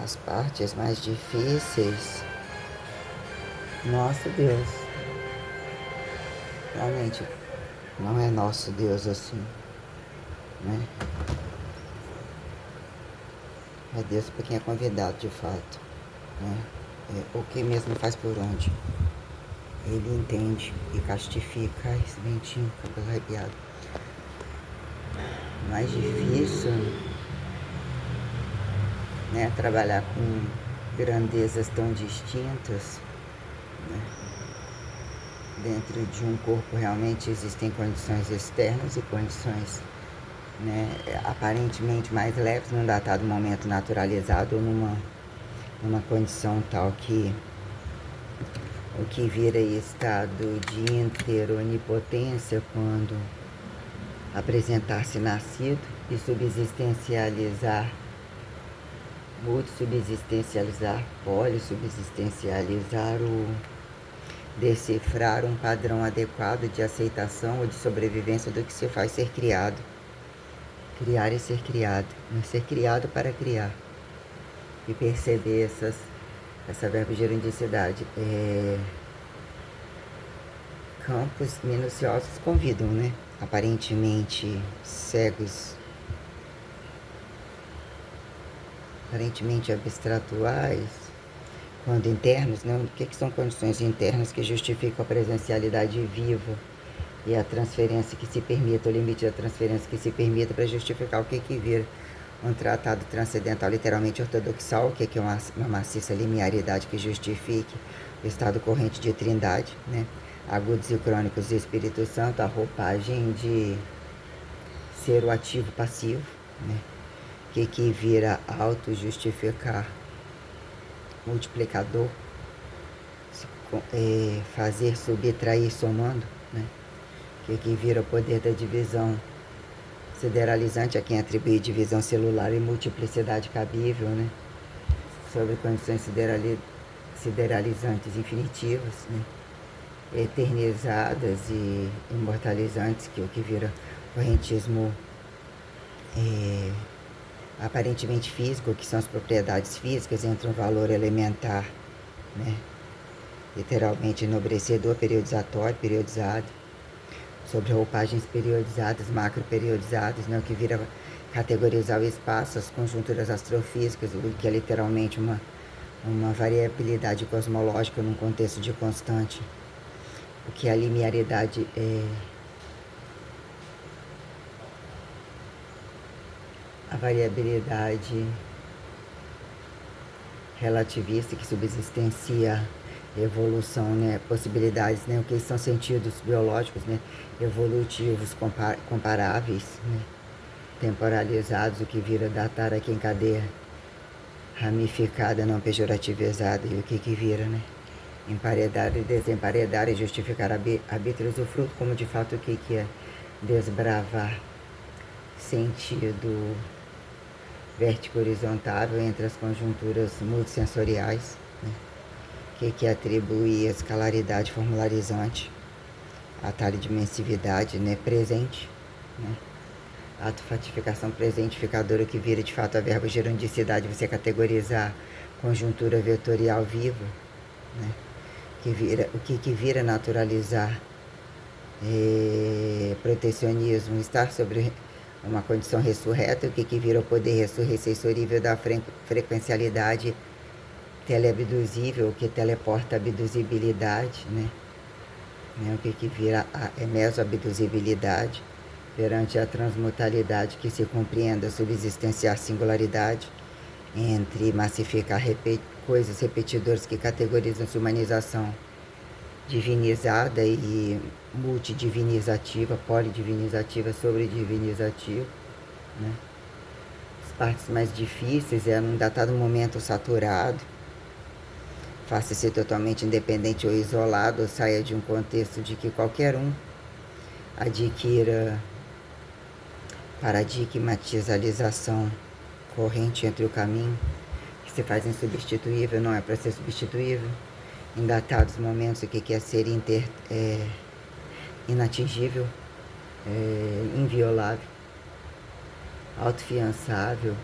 as partes mais difíceis, nosso Deus, realmente não é nosso Deus assim, né? É Deus para quem é convidado de fato, né? O que mesmo faz por onde. Ele entende e castifica. Ai, esse ventinho, cabelo arrepiado. Mais difícil, né? Trabalhar com grandezas tão distintas, né? Dentro de um corpo realmente existem condições externas e condições, né, aparentemente mais leves num datado momento naturalizado ou numa condição tal que o que vira estado de interonipotência quando apresentar-se nascido e subsistencializar, multissubsistencializar, polissubsistencializar o decifrar um padrão adequado de aceitação ou de sobrevivência do que se faz ser criado. Criar e ser criado, não ser criado para criar. E perceber essa verbo-gerandicidade. Campos minuciosos convidam, né? Aparentemente cegos, aparentemente abstratuais, quando internos, né? O que são condições internas que justificam a presencialidade viva e a transferência que se permita, o limite da transferência que se permita para justificar o que vira um tratado transcendental literalmente ortodoxal, o que é uma maciça linearidade que justifique o estado corrente de trindade, né? Agudos e crônicos e Espírito Santo, a roupagem de ser o ativo passivo, né? Que vira auto-justificar, multiplicador, fazer, subtrair, somando, né? Que vira o poder da divisão sideralizante a quem atribui divisão celular e multiplicidade cabível, né? Sobre condições sideralizantes infinitivas, né? Eternizadas e imortalizantes, que é o que vira correntismo aparentemente físico, que são as propriedades físicas, entre um valor elementar, né? Literalmente enobrecedor, periodizatório, periodizado, sobre roupagens periodizadas, macro-periodizadas, né? O que vira categorizar o espaço, as conjunturas astrofísicas, o que é literalmente uma variabilidade cosmológica num contexto de constante, o que é a linearidade a variabilidade relativista que subsistencia evolução, né, possibilidades, né, o que são sentidos biológicos, né, evolutivos comparáveis, né, temporalizados, o que vira datar aqui em cadeia ramificada, não pejorativizada, e o que vira, né, emparedar e desemparedar e justificar arbítrio usufruto, como de fato o que é desbravar sentido vértigo horizontável entre as conjunturas multissensoriais, né? Que atribui a escalaridade formularizante, a talidimensividade, né? Presente, né? Autofatificação presentificadora que vira de fato a verbo-gerandicidade, você categorizar conjuntura vetorial viva, né? O que vira naturalizar protecionismo, estar sobre uma condição ressurreta, o que vira o poder ressurressorível da frequencialidade teleabduzível, o que teleporta a abduzibilidade, né? O que vira a mesoabduzibilidade perante a transmutalidade que se compreenda a subsistenciar singularidade entre massificar coisas repetidoras que categorizam-se humanização divinizada e multidivinizativa, polidivinizativa, sobredivinizativa, né? As partes mais difíceis é num datado momento saturado, faça-se totalmente independente ou isolado, ou saia de um contexto de que qualquer um adquira paradigmatizalização corrente entre o caminho, que se faz insubstituível, não é para ser substituível, em datados momentos o que é ser inatingível, inviolável, autofiançável,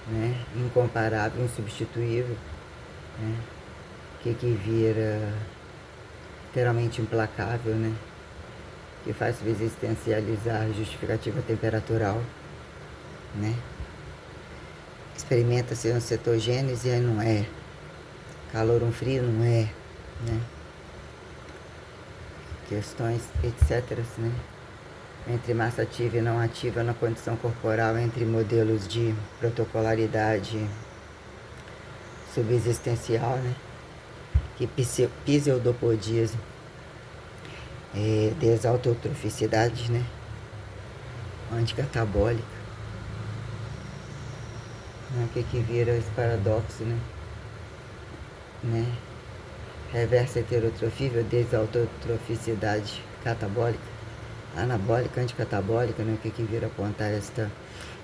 né? Incomparável, insubstituível, né? Que vira literalmente implacável, né? Que faz subsistencializar a justificativa temperatural, né? Experimenta-se uma cetogênese e não é. Calor, um frio, não é, né? Questões, etc., né? Entre massa ativa e não ativa na condição corporal, entre modelos de protocolaridade subexistencial, né? Que pseudopodismo, desautotroficidade, né? Anticatabólica, né? O que vira esse paradoxo, né? Reversa heterotrofia, desautotroficidade catabólica, anabólica, anticatabólica, né? O que vira apontar esta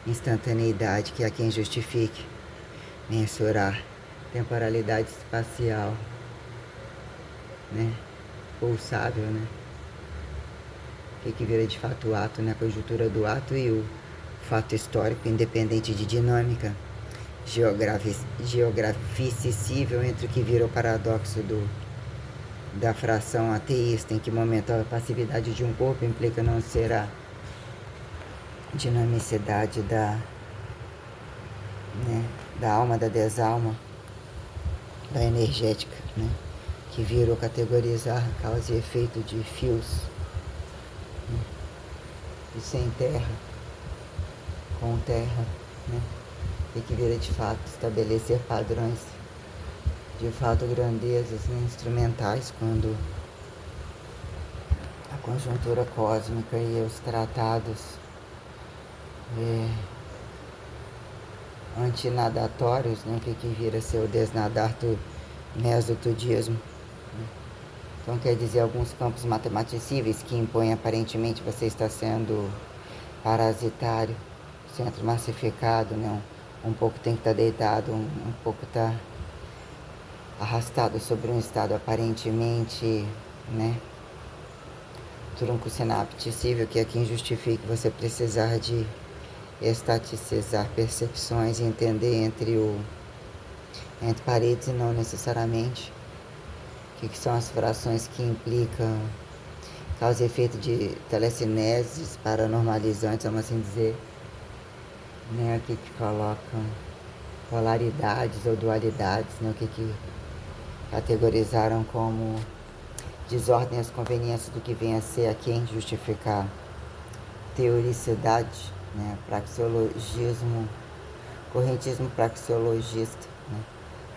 instantaneidade que há quem justifique mensurar temporalidade espacial, né? Pulsável, né? O que vira de fato o ato, né? A conjuntura do ato e o fato histórico independente de dinâmica geograficível entre o que vira o paradoxo da fração ateísta, em que momento a passividade de um corpo implica não ser a dinamicidade da alma, da desalma, da energética, né? Que virou categorizar causa e efeito de fios, né? E sem terra, com terra, né? E que vira de fato estabelecer padrões, de fato grandezas, né? Instrumentais, quando a conjuntura cósmica e os tratados antinadatórios, né? Que vira ser o desnadar do mesotudismo. Então quer dizer, alguns campos matematicíveis que impõem aparentemente você está sendo parasitário, centro massificado, né? Um pouco tem que estar deitado, um pouco está arrastado sobre um estado aparentemente, né? Trunco sinapticível, que é quem justifica você precisar de estaticizar percepções e entender entre paredes e não necessariamente. O que são as frações que implicam causa e efeito de telecineses paranormalizantes, vamos assim dizer, né? Aqui que colocam polaridades ou dualidades, né? O que categorizaram como desordem as conveniências do que vem a ser a quem justificar teoricidade, né? Praxeologismo, correntismo praxeologista, né?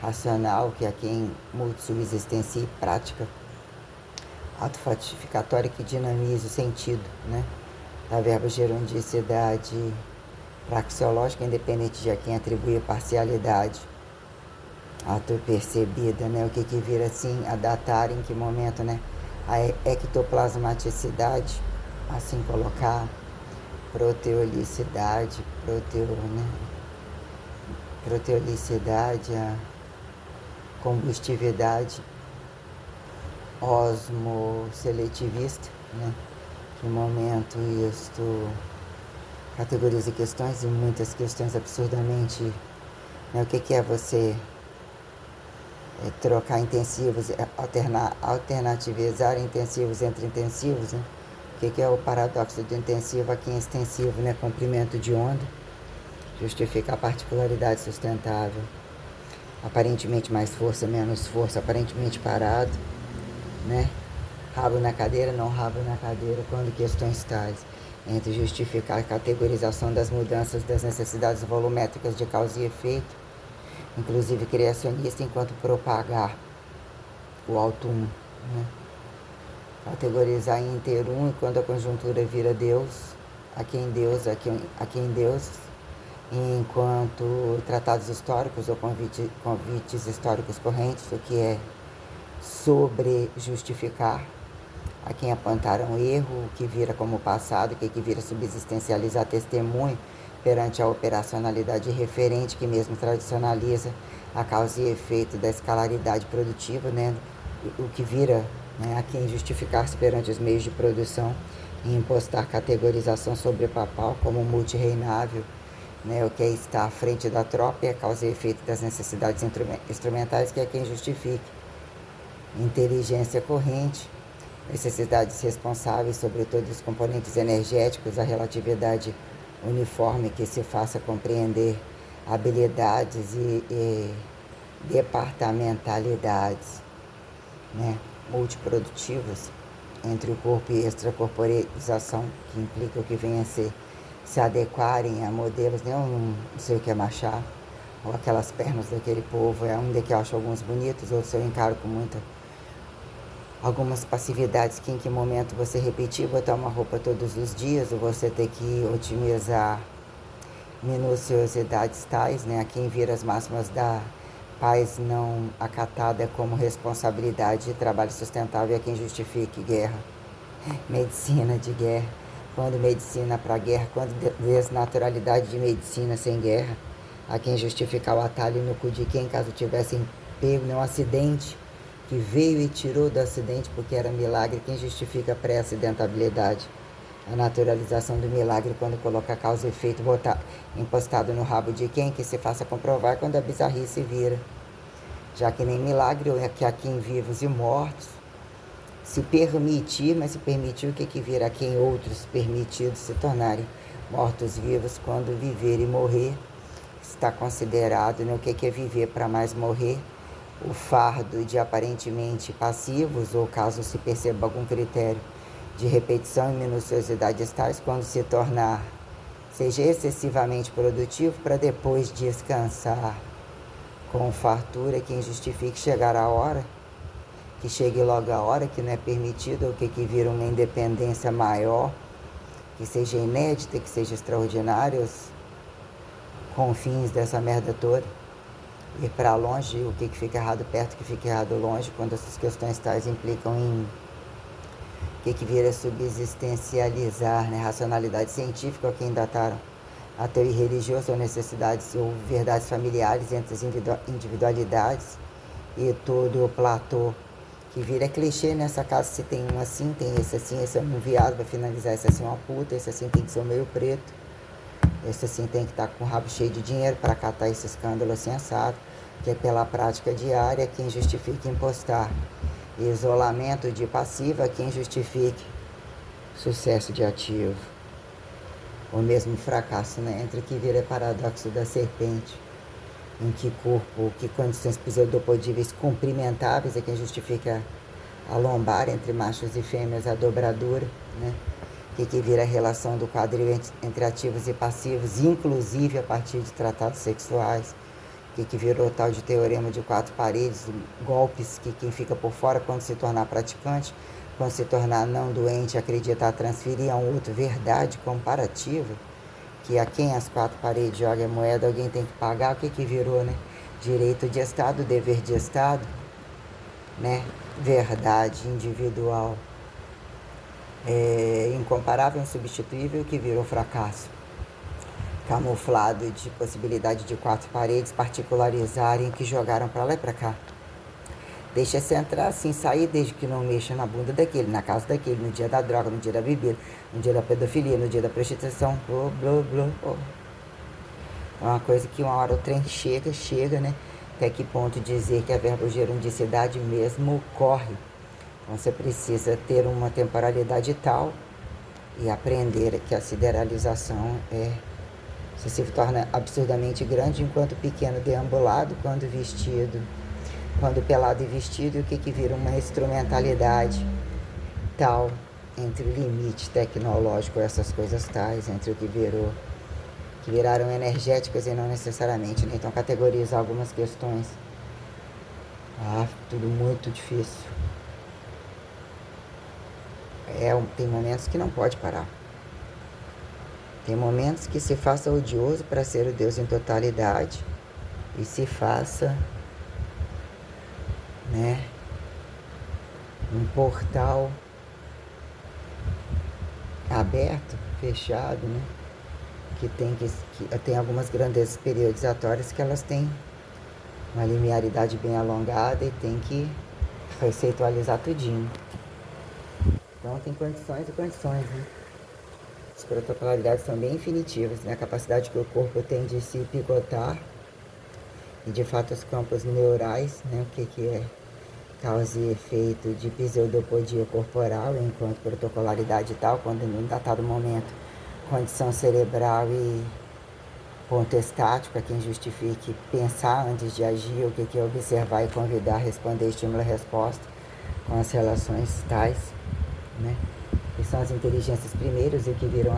Racional, que é quem multissubsistencia e prática autofatificatória que dinamiza o sentido, né? Da verba gerondicidade praxeológica, independente de a quem atribui a parcialidade autopercebida, né? O que vira assim a datar em que momento, né? A ectoplasmaticidade, assim colocar, proteolicidade, proteolicidade, a combustividade osmoseletivista, né? Que momento isto categoriza questões e muitas questões absurdamente, né? O que é você trocar intensivos, alternativizar intensivos entre intensivos, né? O que é o paradoxo do intensivo aqui em extensivo, né? Comprimento de onda, justifica a particularidade sustentável, aparentemente mais força, menos força, aparentemente parado, né? Rabo na cadeira, não rabo na cadeira, quando questões tais, entre justificar a categorização das mudanças das necessidades volumétricas de causa e efeito, inclusive criacionista, enquanto propagar o alto um, né? Categorizar em inteiro um, e quando a conjuntura vira Deus, a quem Deus, enquanto tratados históricos ou convites históricos correntes, o que é sobre justificar a quem apontaram erro, o que vira como passado, o que vira subsistencializar testemunho perante a operacionalidade referente, que mesmo tradicionaliza a causa e efeito da escalaridade produtiva, né? O que vira, né, a quem justificar-se perante os meios de produção e impostar categorização sobrepapal como multirreinável né? O que é estar à frente da tropa e a causa e efeito das necessidades instrumentais, que é quem justifique. Inteligência corrente, necessidades responsáveis sobre todos os componentes energéticos, a relatividade uniforme que se faça compreender habilidades e departamentalidades, né, multiprodutivas entre o corpo e extracorporização, que implica o que venha a ser se adequarem a modelos, né? Eu não sei o que é Machado, ou aquelas pernas daquele povo, é um de que eu acho alguns bonitos, outros eu encaro com muita algumas passividades, que em que momento você repetir, botar uma roupa todos os dias, ou você ter que otimizar minuciosidades tais, né? A quem vira as máximas da paz não acatada como responsabilidade de trabalho sustentável, é quem justifique guerra, medicina de guerra, quando medicina para guerra, quando desnaturalidade de medicina sem guerra, a quem justificar o atalho no cu de quem, caso tivessem pego num acidente, que veio e tirou do acidente porque era milagre, quem justifica a pré-acidentabilidade, a naturalização do milagre quando coloca causa e efeito impostado no rabo de quem, que se faça comprovar quando a bizarrice vira, já que nem milagre é que há quem vivos e mortos se permitir, mas se permitir o que vira a quem outros permitidos se tornarem mortos-vivos quando viver e morrer está considerado, né? O que é viver para mais morrer, o fardo de aparentemente passivos, ou caso se perceba algum critério de repetição e minuciosidades tais, quando se tornar, seja excessivamente produtivo para depois descansar com fartura, quem justifique chegar a hora, que chegue logo a hora, que não é permitido, ou que vira uma independência maior, que seja inédita, que seja extraordinária, os confins dessa merda toda, ir para longe, o que fica errado perto, o que fica errado longe, quando essas questões tais implicam em o que vira subsistencializar, né? Racionalidade científica, ou quem dataram ateu e religioso, ou necessidades ou verdades familiares entre as individualidades e todo o platô, que vira clichê nessa casa. Se tem um assim, tem esse é um viado, vai finalizar, esse assim é uma puta, esse assim tem que ser o meio preto, esse assim tem que estar com o rabo cheio de dinheiro para catar esse escândalo assim assado, que é pela prática diária quem justifica impostar isolamento de passiva, quem justifique sucesso de ativo, ou mesmo fracasso, né? Entre o que vira paradoxo da serpente, em que corpo, que condições pseudopodíveis cumprimentáveis é quem justifica a lombar entre machos e fêmeas, a dobradura, né? Que vira a relação do quadril entre ativos e passivos, inclusive a partir de tratados sexuais, que virou tal de teorema de 4 paredes, golpes que quem fica por fora quando se tornar praticante, quando se tornar não doente, acreditar, transferir a um outro verdade comparativa, que a quem as 4 paredes joga a moeda, alguém tem que pagar, o que virou, né? Direito de Estado, dever de Estado, né? Verdade individual, incomparável, insubstituível, que virou fracasso, camuflado de possibilidade de 4 paredes particularizarem, que jogaram para lá e para cá. Deixa-se entrar assim, sair, desde que não mexa na bunda daquele, na casa daquele, no dia da droga, no dia da bebida, no dia da pedofilia, no dia da prostituição, blá, blá, blá, blá. É uma coisa que uma hora o trem chega, né? Até que ponto dizer que a verbogerundicidade mesmo corre. Então você precisa ter uma temporalidade tal e aprender que a sideralização se torna absurdamente grande, enquanto pequeno deambulado, quando vestido, quando pelado e vestido, o que vira uma instrumentalidade tal entre o limite tecnológico, essas coisas tais, entre o que viraram energéticas e não necessariamente, né? Então categorizar algumas questões, tudo muito difícil. Tem momentos que não pode parar. Tem momentos que se faça odioso para ser o Deus em totalidade e se faça, né, um portal aberto, fechado, né, que tem algumas grandezas periodizatórias que elas têm uma linearidade bem alongada e tem que conceitualizar tudinho. Então tem condições e condições, né? As protocolaridades são bem infinitivas, né? A capacidade que o corpo tem de se picotar e, de fato, os campos neurais, né? O que é causa e efeito de pseudopodia corporal, enquanto protocolaridade e tal, quando em um dado momento, condição cerebral e ponto estático, a quem justifique pensar antes de agir, o que é observar e convidar, responder estímulo-resposta com as relações tais, né? Que são as inteligências primeiras e que viram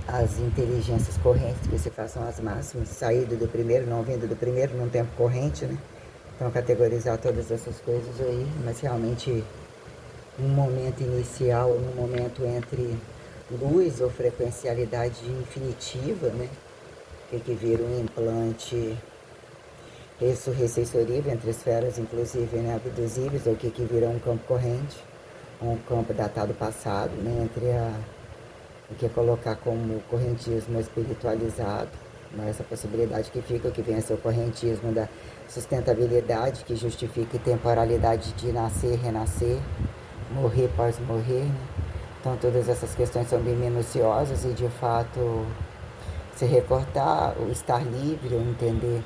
as inteligências correntes, que se façam as máximas, saído do primeiro, não vindo do primeiro, num tempo corrente, né? Então, categorizar todas essas coisas aí, mas realmente um momento inicial, um momento entre luz ou frequencialidade infinitiva, né? Que vira um implante ressuscessorível entre esferas, inclusive, né, abduzíveis, ou que vira um campo corrente, um campo datado passado, né, entre o que é colocar como correntismo espiritualizado, né, essa possibilidade que fica, que vem a ser o correntismo da sustentabilidade, que justifica a temporalidade de nascer, renascer, morrer, pós-morrer, né? Então todas essas questões são bem minuciosas e, de fato, se recortar, o estar livre, ou entender,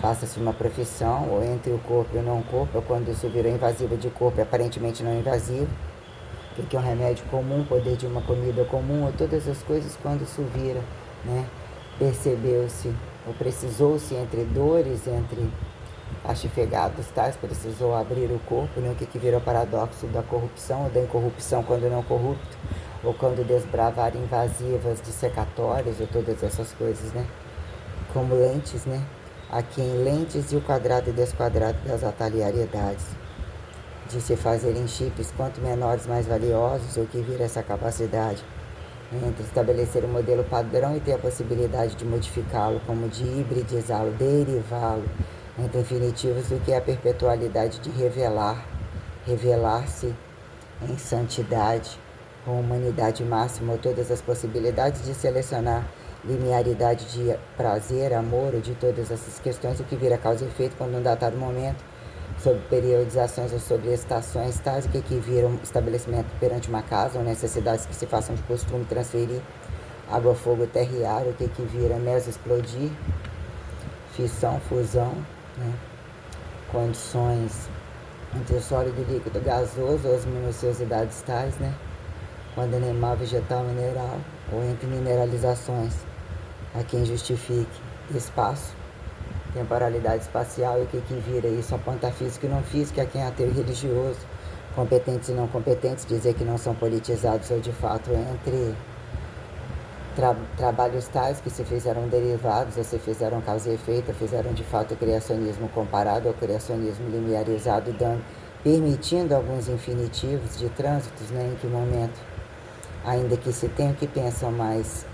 faça-se uma profissão, ou entre o corpo e o não corpo, quando isso virou invasivo de corpo, aparentemente não invasivo, que é um remédio comum, poder de uma comida comum, ou todas as coisas, quando isso vira, né, percebeu-se, ou precisou-se, entre dores, entre achifegados tais, precisou abrir o corpo, né, o que virou paradoxo da corrupção, ou da incorrupção quando não corrupto, ou quando desbravar invasivas dissecatórias, ou todas essas coisas, né, como lentes, né, aqui em lentes e o quadrado e desquadrado das atalhariedades, de se fazerem chips quanto menores mais valiosos, ou que vira essa capacidade entre estabelecer um modelo padrão e ter a possibilidade de modificá-lo, como de hibridizá-lo, derivá-lo entre infinitivos, do que a perpetualidade de revelar-se em santidade, com humanidade máxima, ou todas as possibilidades de selecionar linearidade de prazer, amor, ou de todas essas questões, o que vira causa e efeito quando num dado momento, sobre periodizações ou sobre estações tais, o que vira um estabelecimento perante uma casa, ou necessidades que se façam de costume transferir, água, fogo, terra e ar, o que vira mesoexplodir, fissão, fusão, né? Condições entre o sólido e líquido gasoso, ou as minuciosidades tais, né? Quando animal, vegetal, mineral, ou entre mineralizações, a quem justifique espaço, temporalidade espacial, e o que vira isso, aponta físico e não físico, a quem é ateu e religioso, competentes e não competentes, dizer que não são politizados, ou de fato entre trabalhos tais que se fizeram derivados, ou se fizeram causa e efeito, ou fizeram de fato o criacionismo comparado ao criacionismo linearizado, permitindo alguns infinitivos de trânsitos, né, em que momento, ainda que se tenha o que pensam mais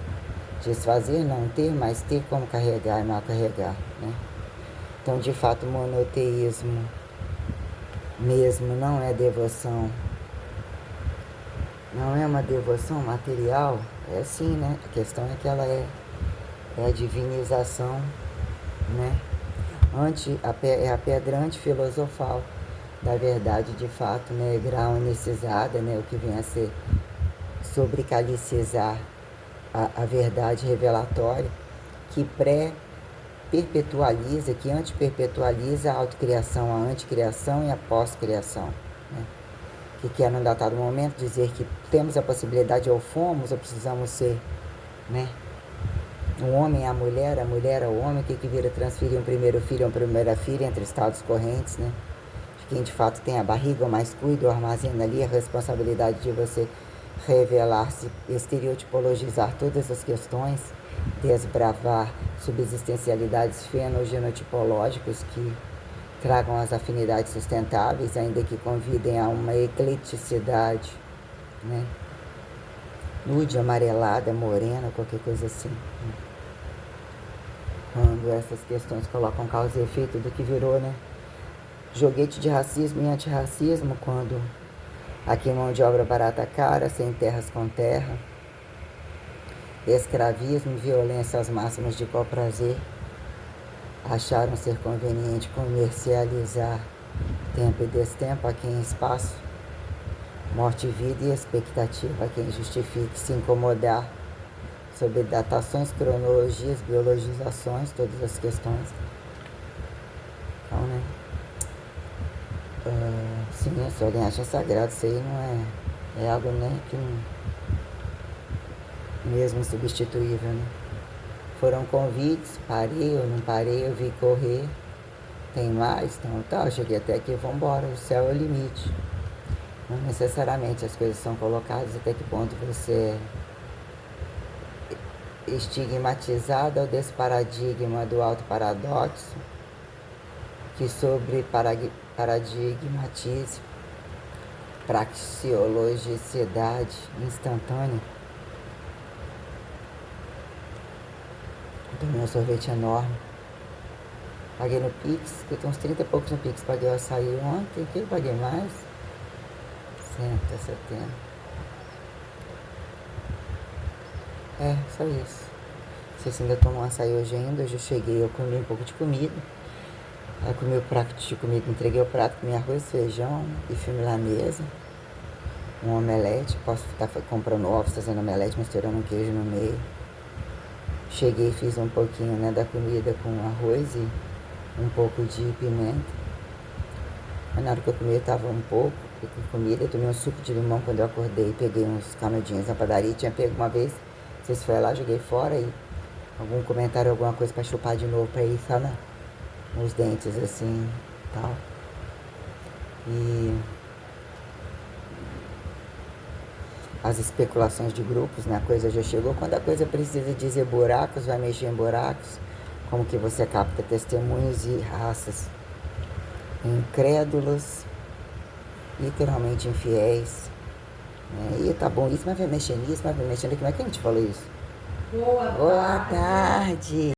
desfazer, não ter, mas ter como carregar e mal carregar, né? Então, de fato, o monoteísmo mesmo não é devoção, não é uma devoção material, é sim, né? A questão é que ela é a divinização, né? É a pedra antifilosofal da verdade, de fato, né? Grau unicizada, né? O que vem a ser sobrecalicizar a verdade revelatória, que perpetualiza, que antiperpetualiza a autocriação, a anticriação e a pós-criação, né? Que quer, num dado momento, dizer que temos a possibilidade, ou fomos, ou precisamos ser, né? O homem a mulher ao homem, que vira transferir um primeiro filho ou uma primeira filha entre estados correntes, né? De quem de fato tem a barriga, ou mais cuida, ou armazena ali a responsabilidade de você revelar-se, estereotipologizar todas as questões, desbravar subsistencialidades fenogenotipológicas que tragam as afinidades sustentáveis, ainda que convidem a uma ecleticidade, né? Nude, amarelada, morena, qualquer coisa assim, né? Quando essas questões colocam causa e efeito do que virou, né, joguete de racismo e antirracismo, quando aqui mão de obra barata cara, sem terras com terra, escravismo, violência às máximas de qual prazer, acharam ser conveniente comercializar tempo e destempo, aqui em espaço, Morte, vida e expectativa. Quem justifique se incomodar sobre datações, cronologias, biologizações, todas as questões. Então, né? Sim, se alguém acha sagrado, isso aí não é algo, né, que mesmo insubstituível, né? Foram convites, parei ou não parei, eu vi correr, tem mais, então tá, eu cheguei até aqui, vambora, o céu é o limite. Não necessariamente as coisas são colocadas, até que ponto você é estigmatizado ao desse paradigma do autoparadoxo, que sobre paradigmatize praxeologicidade instantânea. Tomei um sorvete enorme. Paguei no Pix, que eu tenho uns 30 e poucos no Pix. Paguei o açaí ontem, que eu paguei mais? 60, 70. É, só isso. Não sei se ainda tomo um açaí hoje ainda. Hoje eu cheguei, eu comi um pouco de comida. Aí comi o prato de comida, entreguei o prato, comi arroz, feijão e filme na mesa. Um omelete, posso estar comprando ovos, fazendo omelete, misturando um queijo no meio. Cheguei e fiz um pouquinho, né, da comida com arroz e um pouco de pimenta. Mas na hora que eu comi, eu tava um pouco com comida. Eu tomei um suco de limão quando eu acordei. Peguei uns canudinhos na padaria. Tinha pego uma vez. Não sei se foi lá, joguei fora. E algum comentário, alguma coisa pra chupar de novo, pra ir só nos dentes, assim, tal. E as especulações de grupos, né? A coisa já chegou. Quando a coisa precisa dizer buracos, vai mexer em buracos. Como que você capta testemunhos e raças incrédulos, literalmente infiéis. Né? E tá bom isso, mas vai mexer nisso, mas vai mexer nisso. Como é que a gente falou isso? Boa tarde.